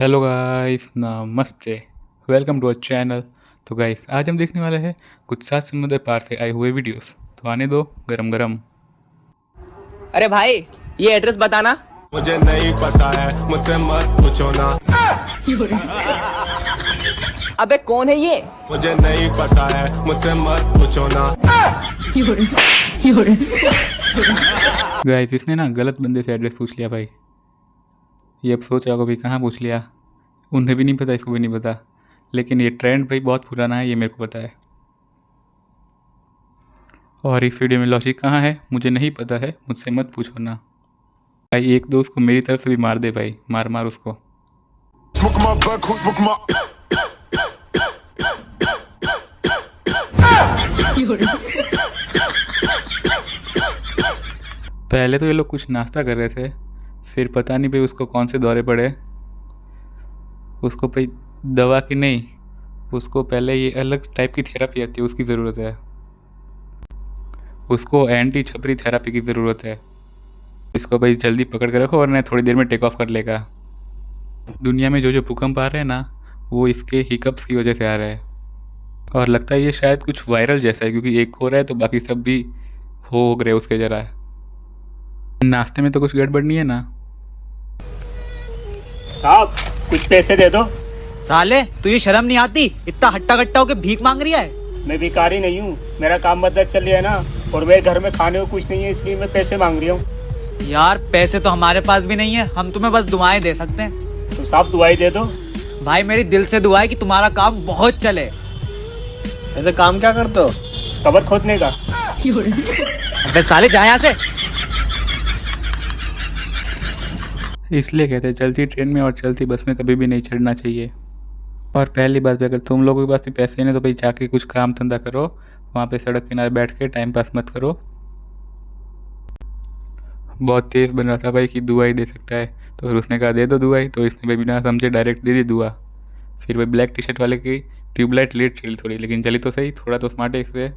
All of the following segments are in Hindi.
हेलो गाइस, नमस्ते। Welcome to our channel. तो गाइस, आज हम देखने वाले हैं कुछ सात समुद्र पार से आए हुए वीडियोस। तो आने दो गरम गरम। अरे भाई, ये एड्रेस बताना। मुझे नहीं पता है, मुझसे मत पूछो ना। अबे कौन है ये? मुझे नहीं पता है, मुझसे मत पूछो ना। गाइस, इसने ना गलत बंदे से एड्रेस पूछ लिया भाई। ये अब सोच रहा होगा भाई कहाँ पूछ लिया। उन्हें भी नहीं पता, इसको भी नहीं पता। लेकिन ये ट्रेंड भाई बहुत पुराना है, ये मेरे को पता है। और इस वीडियो में लॉजिक कहाँ है मुझे नहीं पता है, मुझसे मत पूछो ना। भाई एक दोस्त को मेरी तरफ से भी मार दे भाई, मार मार उसको। पहले तो ये लोग कुछ नाश्ता कर रहे थे, फिर पता नहीं भाई उसको कौन से दौरे पड़े। उसको भाई दवा की नहीं, उसको पहले ये अलग टाइप की थेरेपी आती है उसकी ज़रूरत है। उसको एंटी छपरी थेरेपी की ज़रूरत है। इसको भाई जल्दी पकड़ कर रखो वरना थोड़ी देर में टेक ऑफ कर लेगा। दुनिया में जो जो भूकंप आ रहे हैं ना, वो इसके हिकअप्स की वजह से आ रहा है। और लगता है ये शायद कुछ वायरल जैसा है, क्योंकि एक हो रहा है तो बाकी सब भी हो गए उसके जरा। नाश्ते में तो कुछ गड़बड़ नहीं है ना? साहब, कुछ पैसे दे दो। साले तुझे शर्म नहीं आती? इतना हट्टा कट्टा होके भीख मांग रही है। मैं भिखारी नहीं हूँ, मेरा काम बदल चल रहा है ना, और मेरे घर में खाने को कुछ नहीं है, इसलिए मैं पैसे मांग रही हूँ। यार पैसे तो हमारे पास भी नहीं है, हम तुम्हें बस दुआएं दे सकते हैं। तो साहब दुआई दे दो। भाई मेरी दिल से दुआ है कि तुम्हारा काम बहुत चले। ऐसे काम क्या करते हो? कबर खोदने का। अबे साले जा यहाँ से। इसलिए कहते हैं चलती ट्रेन में और चलती बस में कभी भी नहीं चढ़ना चाहिए। और पहली बात भी, अगर तुम लोगों के पास भी पैसे नहीं तो भाई जाके कुछ काम धंधा करो, वहाँ पे सड़क किनारे बैठ के टाइम पास मत करो। बहुत तेज़ बन रहा था भाई कि दुआई दे सकता है, तो फिर उसने कहा दे दो दुआई, तो इसने भाई बिना समझे डायरेक्ट दे दी दुआ। फिर भाई ब्लैक टी शर्ट वाले की ट्यूबलाइट लेट चली थोड़ी, लेकिन चली तो सही, थोड़ा तो स्मार्ट है इससे।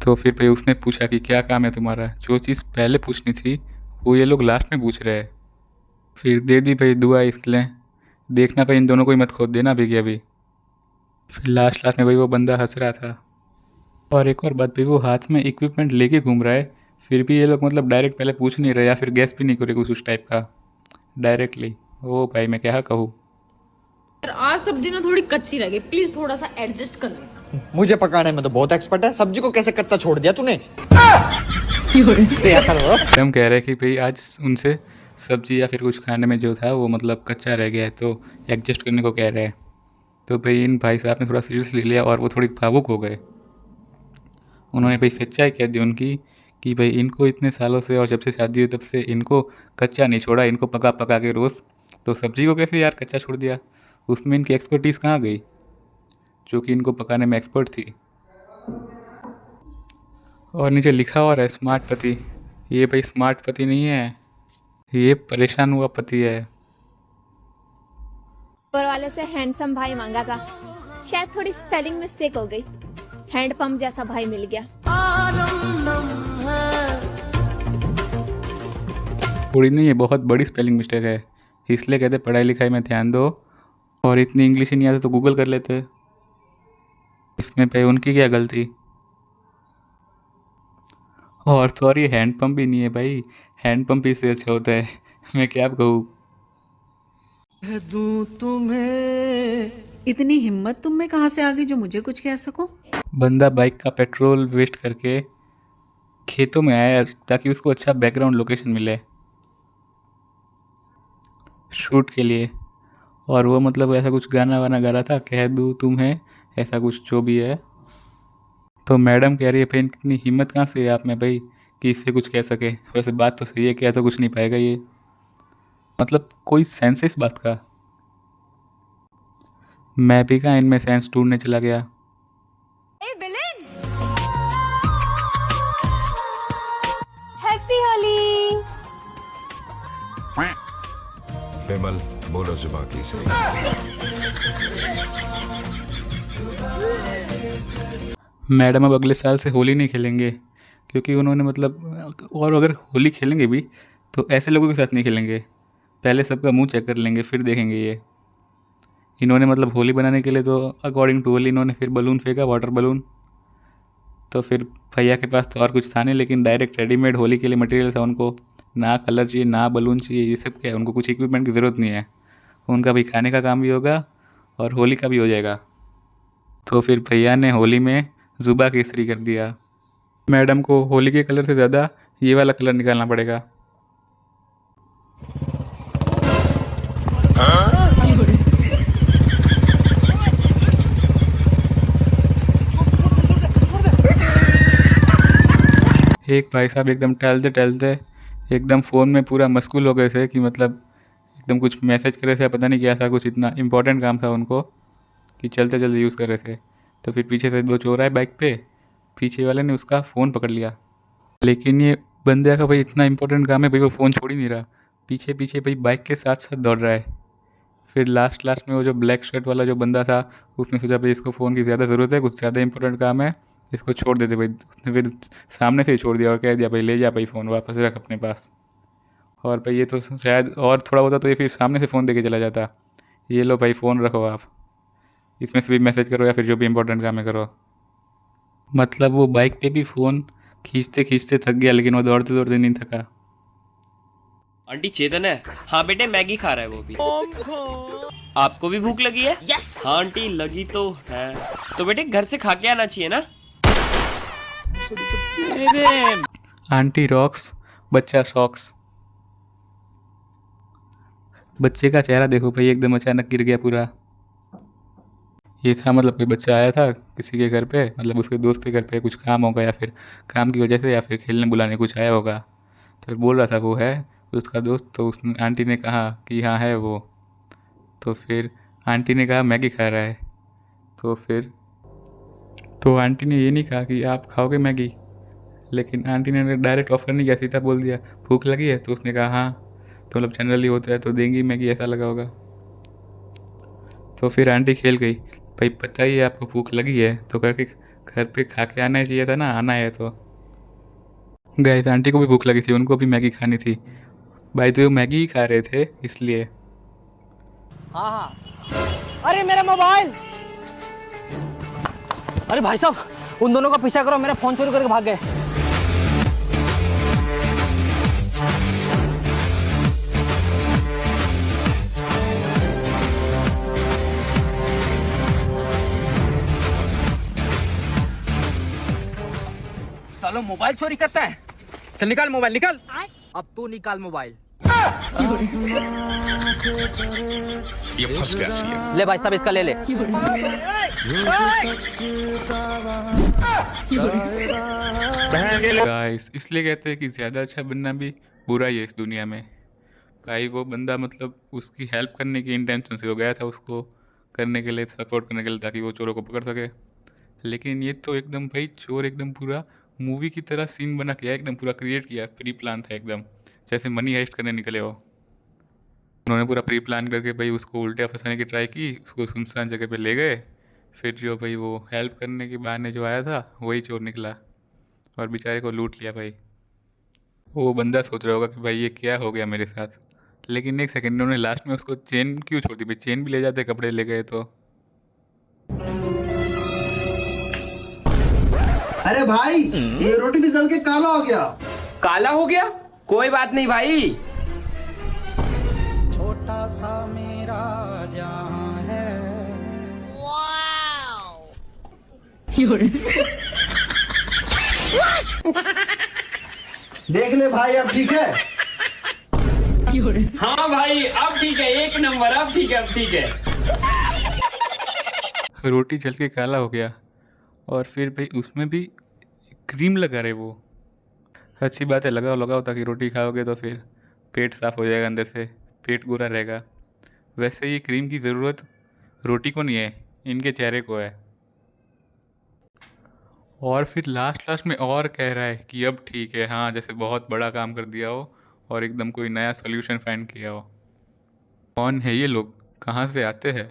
तो फिर भाई उसने पूछा कि क्या काम है तुम्हारा। जो चीज़ पहले पूछनी थी वो ये लोग लास्ट में पूछ रहे हैं। फिर दे दी भाई दुआ इसलिए। देखना भाई इन दोनों को ही मत खोद देना अभी की अभी। फिर लास्ट में भाई वो बंदा हंस रहा था। और एक और बात भाई, वो हाथ में इक्विपमेंट लेके घूम रहा है, फिर भी ये लोग मतलब डायरेक्ट पहले पूछ नहीं रहे या फिर गैस भी नहीं करे कुछ उस टाइप का डायरेक्टली। ओ भाई मैं क्या कहूँ। यार आज सब्जी ना थोड़ी कच्ची लगी, प्लीज थोड़ा सा एडजस्ट कर लेना। मुझे पकाने में तो बहुत एक्सपर्ट है, सब्जी को कैसे कच्चा छोड़ दिया तूने? हम कह रहे हैं कि भाई आज उनसे सब्जी या फिर कुछ खाने में जो था वो मतलब कच्चा रह गया है, तो एडजस्ट करने को कह रहे हैं। तो भाई इन भाई साहब ने थोड़ा सीरियस ले लिया और वो थोड़ी भावुक हो गए। उन्होंने भाई सच्चाई कह दी उनकी कि भाई इनको इतने सालों से और जब से शादी हुई तब से इनको कच्चा नहीं छोड़ा, इनको पका पका के रोज़। तो सब्जी को कैसे यार कच्चा छोड़ दिया? उसमें इनकी एक्सपर्टीज़ कहाँ गई, जो कि इनको पकाने में एक्सपर्ट थी। और नीचे लिखा हुआ है स्मार्ट पति। ये भाई स्मार्ट पति नहीं है, ये परेशान हुआ पति है। ऊपर वाले से हैंडसम भाई मांगा था, शायद थोड़ी स्पेलिंग मिस्टेक हो गई, हैंडपंप जैसा भाई मिल गया। थोड़ी नहीं, ये बहुत बड़ी स्पेलिंग मिस्टेक है। इसलिए कहते पढ़ाई लिखाई में ध्यान दो, और इतनी इंग्लिश ही नहीं आती तो गूगल कर लेते। इसमें भाई उनकी क्या गलती। और सॉरी, हैंडपम्प भी नहीं है भाई, हैंडपम्प ही से अच्छा होता है। मैं क्या कहूँ। इतनी हिम्मत तुम में कहाँ से आ गई जो मुझे कुछ कह सको? बंदा बाइक का पेट्रोल वेस्ट करके खेतों में आया ताकि उसको अच्छा बैकग्राउंड लोकेशन मिले शूट के लिए। और वो मतलब ऐसा कुछ गाना वाना गा रहा था, कह दूँ तुम्हें, ऐसा कुछ जो भी है। तो मैडम कह रही है भाई कितनी हिम्मत कहाँ से है आप में भाई कि इससे कुछ कह सके। वैसे बात तो सही है, क्या तो कुछ नहीं पाएगा ये, मतलब कोई सेंस है इस बात का। मैं भी कहाँ इनमें सेंस ढूंढने चला गया। हैप्पी होली। विमल, बोलो जुबान की सही। मैडम अब अगले साल से होली नहीं खेलेंगे, क्योंकि उन्होंने मतलब, और अगर होली खेलेंगे भी तो ऐसे लोगों के साथ नहीं खेलेंगे। पहले सबका मुंह चेक कर लेंगे फिर देखेंगे ये। इन्होंने मतलब होली बनाने के लिए तो अकॉर्डिंग टू होली इन्होंने फिर बलून फेंका, वाटर बलून। तो फिर भैया के पास तो और कुछ था नहीं, लेकिन डायरेक्ट रेडीमेड होली के लिए मटेरियल था। उनको ना कलर चाहिए ना बलून चाहिए, ये सब क्या है, उनको कुछ इक्विपमेंट की ज़रूरत नहीं है। उनका भाई खाने का काम भी होगा और होली का भी हो जाएगा। तो फिर भैया ने होली में जुबा केसरी कर दिया। मैडम को होली के कलर से ज़्यादा ये वाला कलर निकालना पड़ेगा। एक भाई साहब एकदम टहलते टहलते एकदम फ़ोन में पूरा मशगूल हो गए थे कि मतलब एकदम कुछ मैसेज कर रहे थे, पता नहीं क्या था, कुछ इतना इम्पोर्टेंट काम था उनको कि चलते चलते यूज़ कर रहे थे। तो फिर पीछे से 2 चोर आए बाइक पे, पीछे वाले ने उसका फ़ोन पकड़ लिया। लेकिन ये बंदे का भाई इतना इंपॉर्टेंट काम है भाई, वो फ़ोन छोड़ ही नहीं रहा, पीछे पीछे भाई बाइक के साथ साथ दौड़ रहा है। फिर लास्ट में वो जो ब्लैक शर्ट वाला जो बंदा था उसने सोचा भाई इसको फ़ोन की ज़्यादा ज़रूरत है, कुछ ज़्यादा इंपॉर्टेंट काम है, इसको छोड़ देते भाई। उसने फिर सामने से ही छोड़ दिया और कह दिया भाई ले जा भाई फ़ोन वापस रख अपने पास। और भाई ये तो शायद और थोड़ा होता तो ये फिर सामने से फ़ोन दे के चला जाता, ये लो भाई फ़ोन रखो आप, इसमें से भी मैसेज करो या फिर जो भी इंपॉर्टेंट काम है करो। मतलब वो बाइक पे भी फ़ोन खींचते खींचते थक गया, लेकिन वो दौड़ते दौड़ते नहीं थका। आंटी चेतन है? हाँ बेटे मैगी खा रहा है वो भी। आपको भी भूख लगी है? यस। हाँ आंटी लगी तो है, तो बेटे घर से खा के आना चाहिए ना। आंटी रॉक्स, बच्चा शॉक्स। बच्चे का चेहरा देखो भाई, एकदम अचानक गिर गया पूरा। ये था मतलब कोई बच्चा आया था किसी के घर पे, मतलब उसके दोस्त के घर पे कुछ काम होगा या फिर काम की वजह से या फिर खेलने बुलाने कुछ आया होगा। तो बोल रहा था वो है उसका दोस्त। तो उस आंटी ने कहा कि हाँ है वो। तो फिर आंटी ने कहा मैगी खा रहा है। तो आंटी ने ये नहीं कहा कि आप खाओगे मैगी, लेकिन आंटी ने डायरेक्ट ऑफर नहीं किया, सीधा बोल दिया भूख लगी है। तो उसने कहा हाँ, तो मतलब जनरली होता है तो देंगी मैगी, ऐसा लगा होगा। तो फिर आंटी खेल गई, भाई पता ही है आपको भूख लगी है तो करके घर पे खा के आना ही चाहिए था ना, आना है तो। गाइस आंटी को भी भूख लगी थी, उनको भी मैगी खानी थी भाई, तो वो मैगी ही खा रहे थे इसलिए। हाँ हाँ। अरे मेरा मोबाइल! अरे भाई साहब उन दोनों का पीछा करो, मेरा फोन चोरी करके भाग गए। सालो मोबाइल चोरी करता है। चल निकाल मोबाइल, निकाल। अब तू निकाल मोबाइल। ये फंस गया सीएम। ले भाई साहब इसका ले ले। गाइस इसलिए कहते हैं कि ज़्यादा अच्छा बनना भी बुरा ही है इस दुनिया में। भाई वो बंदा मतलब उसकी हेल्प करने की इंटेंशन से हो गया था, उसको करने के लिए, सपोर्ट करने के लिए, ताकि वो चोरों को पकड़ सके। लेकिन ये तो एकदम भाई चोर एकदम पूरा मूवी की तरह सीन बना के आया, एकदम पूरा क्रिएट किया, प्री प्लान था एकदम, जैसे मनी हाइस्ट करने निकले हो। उन्होंने पूरा प्री प्लान करके भाई उसको उल्टा फंसाने की ट्राई की, उसको सुनसान जगह पे ले गए। फिर जो भाई वो हेल्प करने के बहाने जो आया था वही चोर निकला और बेचारे को लूट लिया भाई। वो बंदा सोच रहा होगा कि भाई ये क्या हो गया मेरे साथ, लेकिन एक सेकंड उन्होंने लास्ट में उसको चेन क्यों छोड़ दी भाई, चेन भी ले जाते कपड़े ले गए तो। अरे भाई ये रोटी भी जल के काला हो गया। काला हो गया? कोई बात नहीं भाई। छोटा सा मेरा जहां है। देख ले भाई अब ठीक है। हाँ भाई अब ठीक है, एक नंबर, अब ठीक है, अब ठीक है। रोटी जल के काला हो गया और फिर भाई उसमें भी क्रीम लगा रहे वो। अच्छी बात है, लगाओ ताकि रोटी खाओगे तो फिर पेट साफ़ हो जाएगा, अंदर से पेट गोरा रहेगा। वैसे ये क्रीम की ज़रूरत रोटी को नहीं है, इनके चेहरे को है। और फिर लास्ट में और कह रहा है कि अब ठीक है, हाँ जैसे बहुत बड़ा काम कर दिया हो और एकदम कोई नया सॉल्यूशन फाइंड किया हो। कौन है ये लोग, कहाँ से आते हैं?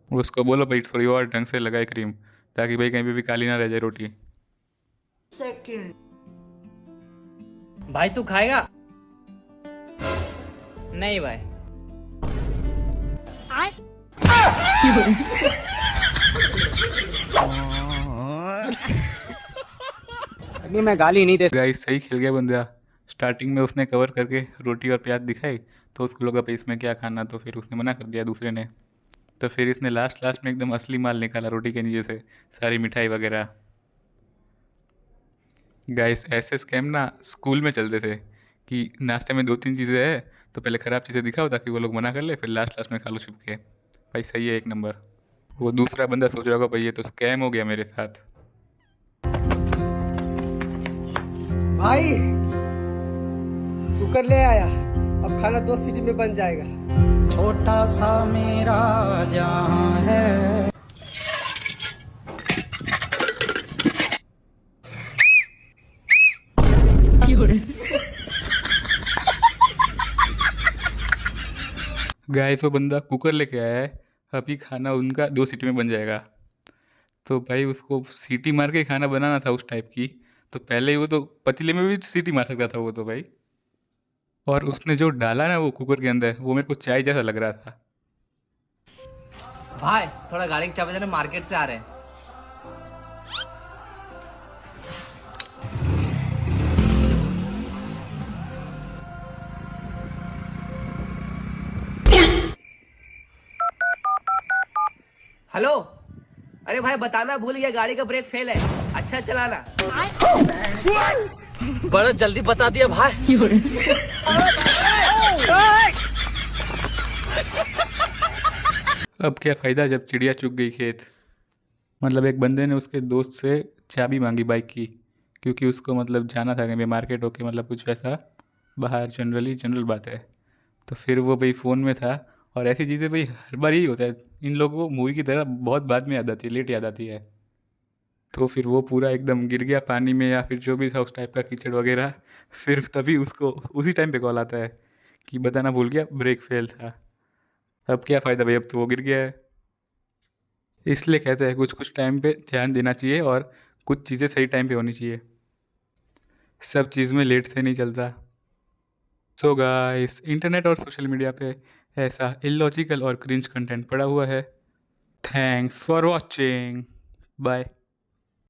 उसको बोलो भाई थोड़ी और ढंग से लगाए क्रीम, ताकि भाई कहीं पे भी काली ना रह जाए रोटी। भाई तू खाएगा? नहीं भाई। नहीं मैं गाली नहीं दे। गाइस सही खेल गया बंदा। स्टार्टिंग में उसने कवर करके रोटी और प्याज दिखाई तो उसको लगा भाई इसमें क्या खाना, तो फिर उसने मना कर दिया दूसरे ने। तो फिर इसने लास्ट में एकदम असली माल निकाला रोटी के नीचे से, सारी मिठाई वगैरह। गाइस ऐसे स्कैम ना स्कूल में चलते थे कि नाश्ते में 2-3 चीज़ें है तो पहले ख़राब चीज़ें दिखाओ ताकि वो लोग मना कर ले, फिर लास्ट में खा लो छुप के। भाई सही है, एक नंबर। वो दूसरा बंदा सोच रहा होगा भाई ये तो स्कैम हो गया मेरे साथ। भाई कुकर ले आया, अब खाना 2 सीटी में बन जाएगा। छोटा सा मेरा जहां है। गाइस वो बंदा कुकर लेके आया है, अभी खाना उनका 2 सीटी में बन जाएगा। तो भाई उसको सीटी मार के खाना बनाना था उस टाइप की, तो पहले ही वो तो पतीले में भी सीटी मार सकता था वो तो भाई। और उसने जो डाला ना वो कुकर के अंदर, वो मेरे को चाय जैसा लग रहा था। भाई थोड़ा गाड़ी की चाबी देना, मार्केट से आ रहे हैं। हेलो, अरे भाई बताना भूल गया, गाड़ी का ब्रेक फेल है, अच्छा चलाना। बड़ा जल्दी बता दिया भाई। अब क्या फ़ायदा जब चिड़िया चुग गई खेत। मतलब एक बंदे ने उसके दोस्त से चाबी मांगी बाइक की, क्योंकि उसको मतलब जाना था कहीं मार्केट होके, मतलब कुछ वैसा बाहर जनरल बात है। तो फिर वो भाई फ़ोन में था, और ऐसी चीज़ें भाई हर बार यही होता है, इन लोगों को मूवी की तरह बहुत बाद में याद आती है, लेट याद आती है। तो फिर वो पूरा एकदम गिर गया पानी में या फिर जो भी था उस टाइप का कीचड़ वगैरह। फिर तभी उसको उसी टाइम पे कॉल आता है कि बताना भूल गया ब्रेक फेल था। अब क्या फ़ायदा भाई, अब तो वो गिर गया है। इसलिए कहते हैं कुछ कुछ टाइम पे ध्यान देना चाहिए और कुछ चीज़ें सही टाइम पे होनी चाहिए, सब चीज़ में लेट से नहीं चलता। सो गाइस इंटरनेट और सोशल मीडिया पे ऐसा इलॉजिकल और क्रिंज कंटेंट पड़ा हुआ है। Thanks for watching, bye.